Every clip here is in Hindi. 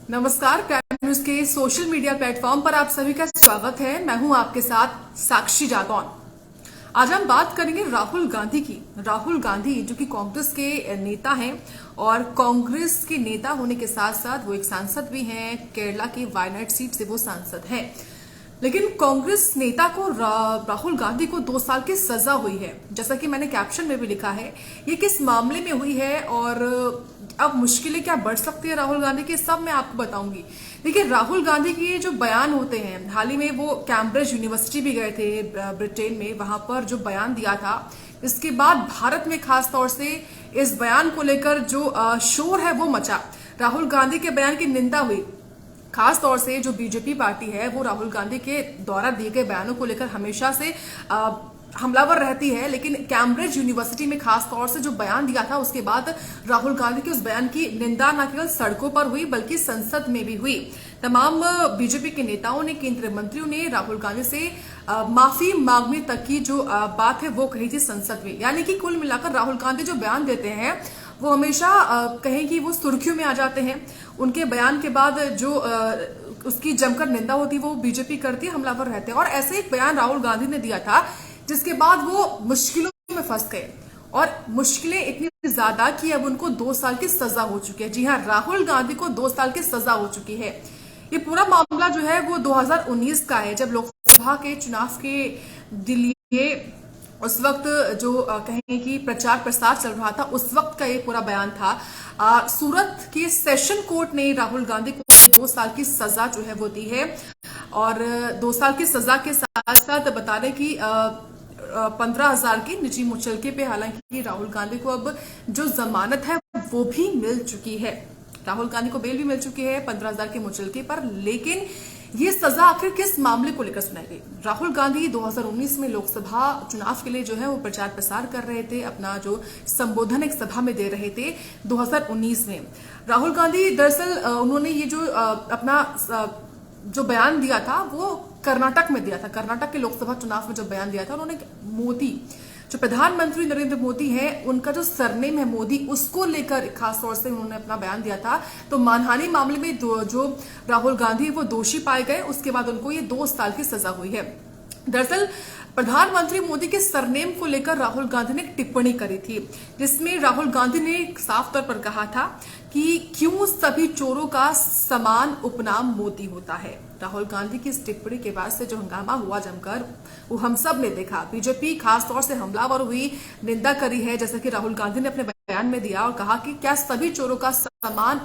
नमस्कार, प्राइम न्यूज के सोशल मीडिया प्लेटफॉर्म पर आप सभी का स्वागत है। मैं हूं आपके साथ साक्षी जागौन। आज हम बात करेंगे राहुल गांधी की। राहुल गांधी जो कि कांग्रेस के नेता हैं और कांग्रेस के नेता होने के साथ साथ वो एक सांसद भी हैं। केरला की वायनाड सीट से वो सांसद हैं। लेकिन कांग्रेस नेता को राहुल गांधी को 2 साल की सजा हुई है। जैसा कि मैंने कैप्शन में भी लिखा है, ये किस मामले में हुई है और अब मुश्किलें क्या बढ़ सकती है राहुल गांधी की, सब मैं आपको बताऊंगी। देखिए, राहुल गांधी के जो बयान होते हैं, हाल ही में वो कैम्ब्रिज यूनिवर्सिटी भी गए थे ब्रिटेन में, वहां पर जो बयान दिया था, इसके बाद भारत में खास तौर से इस बयान को लेकर जो शोर है वो मचा। राहुल गांधी के बयान की निंदा हुई। खास तौर से जो बीजेपी पार्टी है वो राहुल गांधी के द्वारा दिए गए बयानों को लेकर हमेशा से हमलावर रहती है। लेकिन कैम्ब्रिज यूनिवर्सिटी में खास तौर से जो बयान दिया था, उसके बाद राहुल गांधी के उस बयान की निंदा न केवल सड़कों पर हुई बल्कि संसद में भी हुई। तमाम बीजेपी के नेताओं ने, केंद्रीय मंत्रियों ने राहुल गांधी से माफी मांगने तक की जो बात है वो कही थी संसद में। यानी कि कुल मिलाकर राहुल गांधी जो बयान देते हैं वो हमेशा कहें कि वो सुर्खियों में आ जाते हैं। उनके बयान के बाद जो उसकी जमकर निंदा होती है वो बीजेपी करती है, हमलावर रहते हैं। और ऐसे एक बयान राहुल गांधी ने दिया था जिसके बाद वो मुश्किलों में फंस गए, और मुश्किलें इतनी ज्यादा कि अब उनको 2 साल की सजा हो चुकी है। जी हाँ, राहुल गांधी को 2 साल की सजा हो चुकी है। ये पूरा मामला जो है वो 2019 का है, जब लोकसभा के चुनाव के लिए उस वक्त जो कहें कि प्रचार प्रसार चल रहा था, उस वक्त का ये पूरा बयान था। सूरत के सेशन कोर्ट ने राहुल गांधी को 2 साल की सजा जो है वो दी है। और 2 साल की सजा के साथ साथ बता दें कि 15,000 की निजी मुचलके पे हालांकि राहुल गांधी को अब जो जमानत है वो भी मिल चुकी है। राहुल गांधी को बेल भी मिल चुकी है 15,000 के मुचलके पर। लेकिन ये सजा आखिर किस मामले को लेकर सुनाई गई? राहुल गांधी 2019 में लोकसभा चुनाव के लिए जो है वो प्रचार प्रसार कर रहे थे, अपना जो संबोधन एक सभा में दे रहे थे 2019 में। राहुल गांधी दरअसल उन्होंने ये जो अपना जो बयान दिया था वो कर्नाटक में दिया था। कर्नाटक के लोकसभा चुनाव में जो बयान दिया था, उन्होंने मोदी, जो प्रधानमंत्री नरेंद्र मोदी हैं, उनका जो सरनेम है मोदी, उसको लेकर खास तौर से उन्होंने अपना बयान दिया था। तो मानहानि मामले में जो राहुल गांधी वो दोषी पाए गए, उसके बाद उनको ये 2 साल की सजा हुई है। दरअसल प्रधानमंत्री मोदी के सरनेम को लेकर राहुल गांधी ने एक टिप्पणी करी थी, जिसमें राहुल गांधी ने साफ तौर पर कहा था कि क्यों सभी चोरों का समान उपनाम मोदी होता है। राहुल गांधी की इस टिप्पणी के बाद से जो हंगामा हुआ जमकर, वो हम सब ने देखा। बीजेपी खास तौर से हमलावर हुई, निंदा करी है, जैसा कि राहुल गांधी ने अपने बयान में दिया और कहा कि क्या सभी चोरों का समान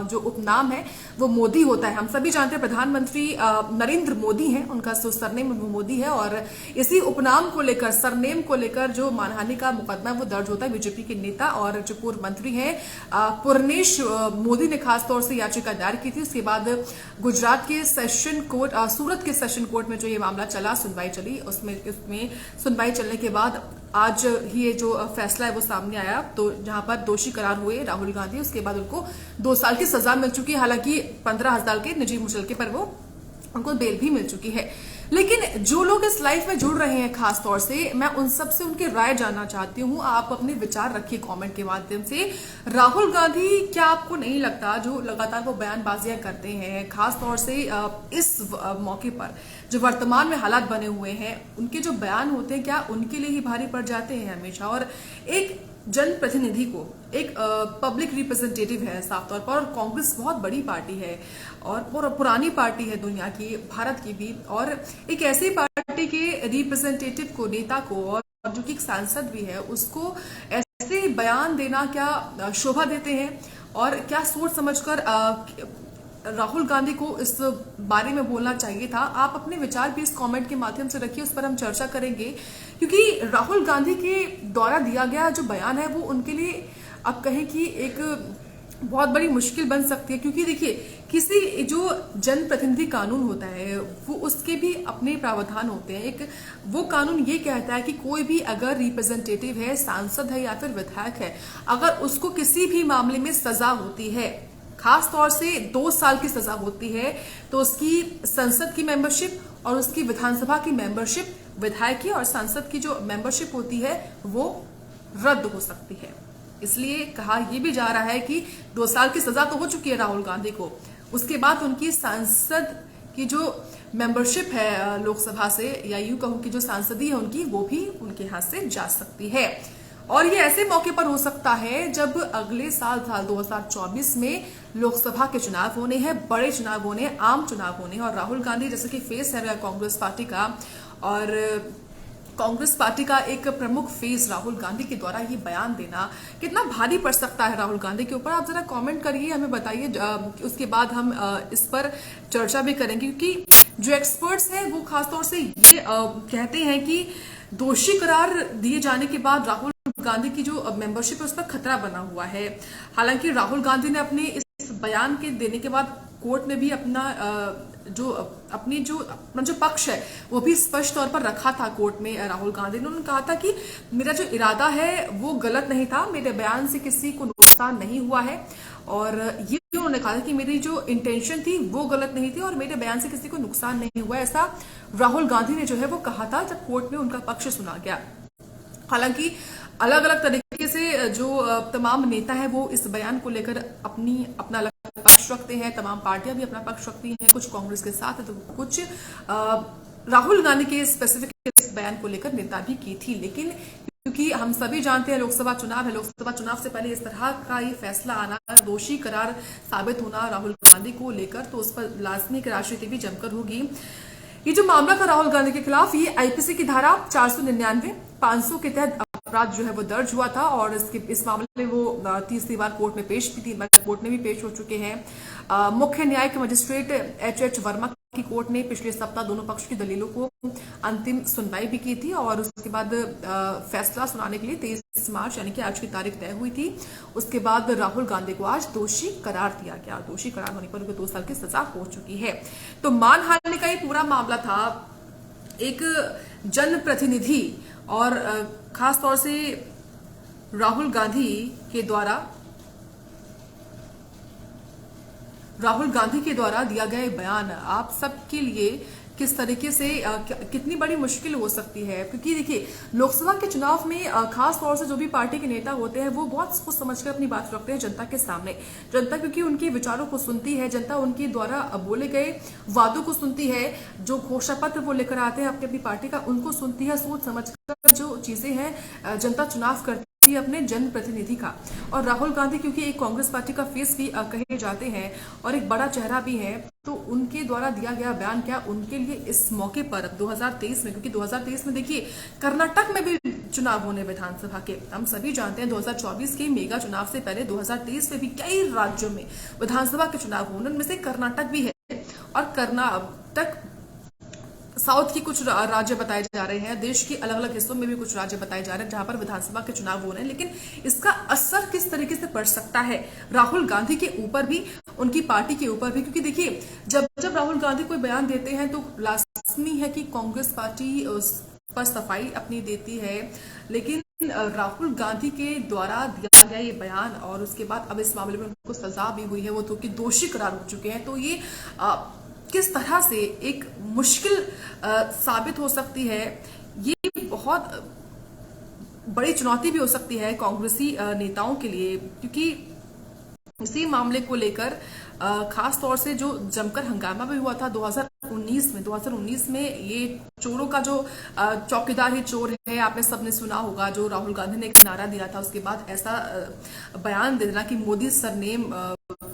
जो उपनाम है वो मोदी होता है। हम सभी जानते हैं प्रधानमंत्री नरेंद्र मोदी हैं, उनका सरनेम मोदी है, और इसी उपनाम को लेकर, सरनेम को लेकर जो मानहानि का मुकदमा वो दर्ज होता है। बीजेपी के नेता और जो पूर्व मंत्री हैं पुरनेश मोदी ने खास तौर से याचिका दायर की थी। उसके बाद गुजरात के सेशन कोर्ट, सूरत के सेशन कोर्ट में जो ये मामला चला, सुनवाई चली, उसमें सुनवाई चलने के बाद आज ही ये जो फैसला है वो सामने आया। तो जहां पर दोषी करार हुए राहुल गांधी, उसके बाद उनको 2 साल की सजा मिल चुकी है। हालांकि 15,000 के निजी मुचलके पर वो उनको बेल भी मिल चुकी है। लेकिन जो लोग इस लाइफ में जुड़ रहे हैं, खास तौर से मैं उन सब से उनकी राय जानना चाहती हूँ। आप अपने विचार रखिए कमेंट के माध्यम से। राहुल गांधी, क्या आपको नहीं लगता जो लगातार वो बयानबाजियां करते हैं, खास तौर से इस मौके पर जो वर्तमान में हालात बने हुए हैं, उनके जो बयान होते हैं, क्या उनके लिए ही भारी पड़ जाते हैं हमेशा? और एक जनप्रतिनिधि को, एक पब्लिक रिप्रेजेंटेटिव है साफ तौर पर, और कांग्रेस बहुत बड़ी पार्टी है और पुरानी पार्टी है दुनिया की, भारत की भी, और एक ऐसी पार्टी के रिप्रेजेंटेटिव को, नेता को, और जो कि एक सांसद भी है, उसको ऐसे बयान देना क्या शोभा देते हैं? और क्या सोच समझकर राहुल गांधी को इस बारे में बोलना चाहिए था? आप अपने विचार भी इस कमेंट के माध्यम से रखिए, उस पर हम चर्चा करेंगे। क्योंकि राहुल गांधी के द्वारा दिया गया जो बयान है वो उनके लिए अब कहें कि एक बहुत बड़ी मुश्किल बन सकती है। क्योंकि देखिए, किसी जो जनप्रतिनिधि कानून होता है वो उसके भी अपने प्रावधान होते हैं। एक वो कानून ये कहता है कि कोई भी अगर रिप्रेजेंटेटिव है, सांसद है या फिर विधायक है, अगर उसको किसी भी मामले में सजा होती है, खास तौर से 2 साल की सजा होती है, तो उसकी संसद की मेंबरशिप और उसकी विधानसभा की मेंबरशिप, विधायक की और सांसद की जो मेंबरशिप होती है वो रद्द हो सकती है। इसलिए कहा यह भी जा रहा है कि 2 साल की सजा तो हो चुकी है राहुल गांधी को, उसके बाद उनकी सांसद की जो मेंबरशिप है लोकसभा से, या यूं कहूं कि जो सांसदी है उनकी, वो भी उनके हाथ से जा सकती है। और ये ऐसे मौके पर हो सकता है जब अगले साल 2024 में लोकसभा के चुनाव होने हैं, बड़े चुनाव होने हैं, आम चुनाव होने हैं। और राहुल गांधी जैसे कि फेस है कांग्रेस पार्टी का, और कांग्रेस पार्टी का एक प्रमुख फेस राहुल गांधी के द्वारा ये बयान देना कितना भारी पड़ सकता है राहुल गांधी के ऊपर। आप जरा कमेंट करिए, हमें बताइए। उसके बाद हम इस पर चर्चा भी करेंगे, क्योंकि जो एक्सपर्ट्स हैं वो खासतौर से ये कहते हैं कि दोषी करार दिए जाने के बाद राहुल गांधी की जो मेंबरशिप है उस पर खतरा बना हुआ है। हालांकि राहुल गांधी ने अपने इस बयान के देने के बाद कोर्ट में भी अपना जो पक्ष है वो भी स्पष्ट तौर पर रखा था कोर्ट में। राहुल गांधी ने उन्होंने कहा था कि मेरा जो इरादा है वो गलत नहीं था, मेरे बयान से किसी को नुकसान नहीं हुआ है, और ये उन्होंने कहा था कि मेरी जो इंटेंशन थी वो गलत नहीं थी और मेरे बयान से किसी को नुकसान नहीं हुआ। ऐसा राहुल गांधी ने जो है वो कहा था जब कोर्ट में उनका पक्ष सुना गया। हालांकि अलग अलग तरीके से जो तमाम नेता है वो इस बयान को लेकर अपना अलग पक्ष रखते हैं, तमाम पार्टियां भी अपना पक्ष रखती हैं, कुछ कांग्रेस के साथ है तो कुछ राहुल गांधी के स्पेसिफिक इस बयान को लेकर नेता भी की थी। लेकिन क्योंकि हम सभी जानते हैं लोकसभा चुनाव है, लोकसभा चुनाव से पहले इस तरह का ये फैसला आना, दोषी करार साबित होना राहुल गांधी को लेकर, तो उस पर लाजमी राजनीति भी जमकर होगी। ये जो मामला था राहुल गांधी के खिलाफ, ये आईपीसी की धारा 499, 500 के तहत अपराध जो है वो दर्ज हुआ था, और इस मामले में वो तीसरी बार कोर्ट में पेश भी, 3 बार कोर्ट में भी पेश हो चुके हैं। मुख्य न्यायिक मजिस्ट्रेट एच वर्मा की कोर्ट ने पिछले सप्ताह दोनों पक्ष की दलीलों को अंतिम सुनवाई भी की थी, और उसके बाद फैसला सुनाने के लिए 23 मार्च यानी कि आज की तारीख तय हुई थी। उसके बाद राहुल गांधी को आज दोषी करार दिया गया। दोषी करार होने पर उनको 2 साल की सजा हो चुकी है। तो मानहानि का ये पूरा मामला था। एक जनप्रतिनिधि और खास तौर से राहुल गांधी के द्वारा दिया गया बयान आप सबके लिए किस तरीके से कितनी बड़ी मुश्किल हो सकती है। क्योंकि देखिए लोकसभा के चुनाव में खास तौर से जो भी पार्टी के नेता होते हैं वो बहुत सोच समझकर अपनी बात रखते हैं जनता के सामने। जनता क्योंकि उनके विचारों को सुनती है, जनता उनके द्वारा बोले गए वादों को सुनती है, जो घोषणा पत्र वो लेकर आते हैं अपनी अपनी पार्टी का उनको सुनती है। सोच समझकर जो चीजें हैं जनता चुनाव करती अपने जनप्रतिनिधि का। और राहुल गांधी क्योंकि एक कांग्रेस पार्टी का फेस भी कहे जाते हैं और एक बड़ा चेहरा भी है, तो उनके द्वारा दिया गया बयान क्या उनके लिए इस मौके पर 2023 में, क्योंकि 2023 में देखिए कर्नाटक में भी चुनाव होने विधानसभा के, हम सभी जानते हैं 2024 के मेगा चुनाव से पहले 2023 में भी कई राज्यों में विधानसभा के चुनाव होने, उनमें से कर्नाटक भी है। और कर्नाटक साउथ की कुछ राज्य बताए जा रहे हैं, देश के अलग अलग हिस्सों में भी कुछ राज्य बताए जा रहे हैं जहां पर विधानसभा के चुनाव हो रहे हैं। लेकिन इसका असर किस तरीके से पड़ सकता है राहुल गांधी के ऊपर भी, उनकी पार्टी के ऊपर भी, क्योंकि देखिए जब राहुल गांधी कोई बयान देते हैं तो लाजमी है कि कांग्रेस पार्टी उस पर सफाई अपनी देती है। लेकिन राहुल गांधी के द्वारा दिया गया ये बयान और उसके बाद अब इस मामले में उनको सजा भी हुई है, वो तो कि दोषी करार हो चुके हैं, तो ये किस तरह से एक मुश्किल साबित हो सकती है। ये बहुत बड़ी चुनौती भी हो सकती है कांग्रेसी नेताओं के लिए, क्योंकि इसी मामले को लेकर खास तौर से जो जमकर हंगामा भी हुआ था 2019 में ये चोरों का जो चौकीदार ही चोर है, आपने सबने सुना होगा, जो राहुल गांधी ने एक नारा दिया था, उसके बाद ऐसा बयान दे देना कि मोदी सरनेम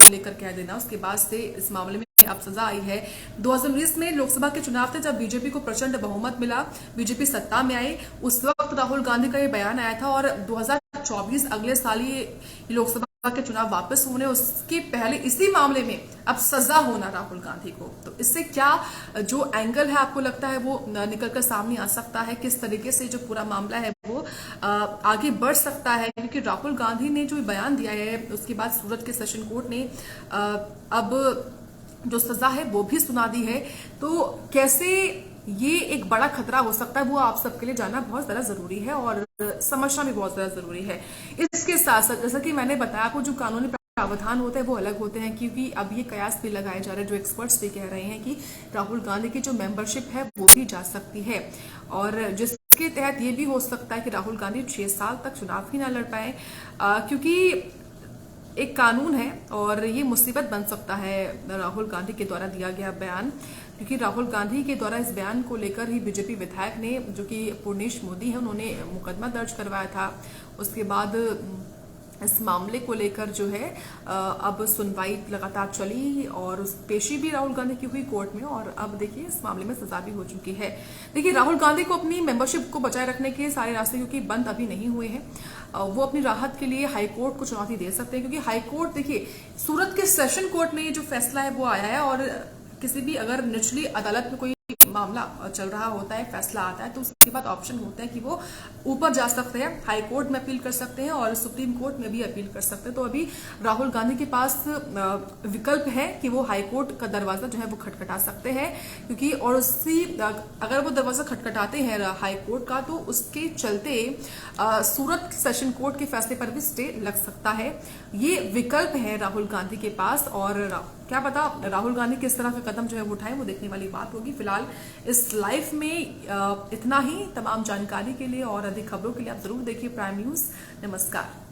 लेकर कह देना, उसके बाद से इस मामले में अब सजा आई है। 2019 में लोकसभा के चुनाव थे जब बीजेपी को प्रचंड बहुमत मिला, बीजेपी सत्ता में आई, उस वक्त राहुल गांधी का ये बयान आया था। और 2024 अगले साल ये लोकसभा के चुनाव वापस होने, उसके पहले इसी मामले में अब सजा होना राहुल गांधी को, तो इससे क्या जो एंगल है आपको लगता है वो निकलकर सामने आ सकता है, किस तरीके से जो पूरा मामला है वो आगे बढ़ सकता है। क्योंकि राहुल गांधी ने जो बयान दिया है उसके बाद सूरत के सेशन कोर्ट ने अब जो सजा है वो भी सुना दी है, तो कैसे ये एक बड़ा खतरा हो सकता है वो आप सबके लिए जानना बहुत ज्यादा जरूरी है और समझना भी बहुत ज्यादा जरूरी है। इसके साथ साथ जैसा कि मैंने बताया आपको, जो कानूनी प्रावधान होते हैं वो अलग होते हैं, क्योंकि अब ये कयास भी लगाए जा रहे हैं, जो एक्सपर्ट्स भी कह रहे हैं कि राहुल गांधी की जो मेंबरशिप है वो भी जा सकती है, और जिसके तहत ये भी हो सकता है कि राहुल गांधी 6 साल तक चुनाव ही ना लड़ पाए, क्योंकि एक कानून है और ये मुसीबत बन सकता है राहुल गांधी के द्वारा दिया गया बयान, क्योंकि राहुल गांधी के द्वारा इस बयान को लेकर ही बीजेपी विधायक ने, जो कि पूर्णेश मोदी है, उन्होंने मुकदमा दर्ज करवाया था। उसके बाद इस मामले को लेकर जो है अब सुनवाई लगातार चली और पेशी भी राहुल गांधी की हुई कोर्ट में, और अब देखिए इस मामले में सजा भी हो चुकी है। देखिए राहुल गांधी को अपनी मेंबरशिप को बचाए रखने के सारे रास्ते, क्योंकि बंद अभी नहीं हुए हैं, वो अपनी राहत के लिए हाईकोर्ट को चुनौती दे सकते हैं, क्योंकि हाईकोर्ट देखिए सूरत के सेशन कोर्ट में ये जो फैसला है वो आया है, और किसी भी अगर निचली अदालत में कोई मामला चल रहा होता है, फैसला आता है, तो उसके बाद ऑप्शन होता है कि वो ऊपर जा सकते हैं, हाई कोर्ट में अपील कर सकते हैं और सुप्रीम कोर्ट में भी अपील कर सकते हैं। तो अभी राहुल गांधी के पास विकल्प है कि वो हाई कोर्ट का दरवाजा जो है वो खटखटा सकते हैं, क्योंकि और उसी अगर वो दरवाजा खटखटाते हैं हाई कोर्ट का, तो उसके चलते सूरत सेशन कोर्ट के फैसले पर भी स्टे लग सकता है। ये विकल्प है राहुल गांधी के पास, और क्या पता राहुल गांधी किस तरह का कदम जो है वो उठाए, वो देखने वाली बात होगी। फिलहाल इस लाइफ में इतना ही। तमाम जानकारी के लिए और अधिक खबरों के लिए आप जरूर देखिए प्राइम न्यूज। नमस्कार।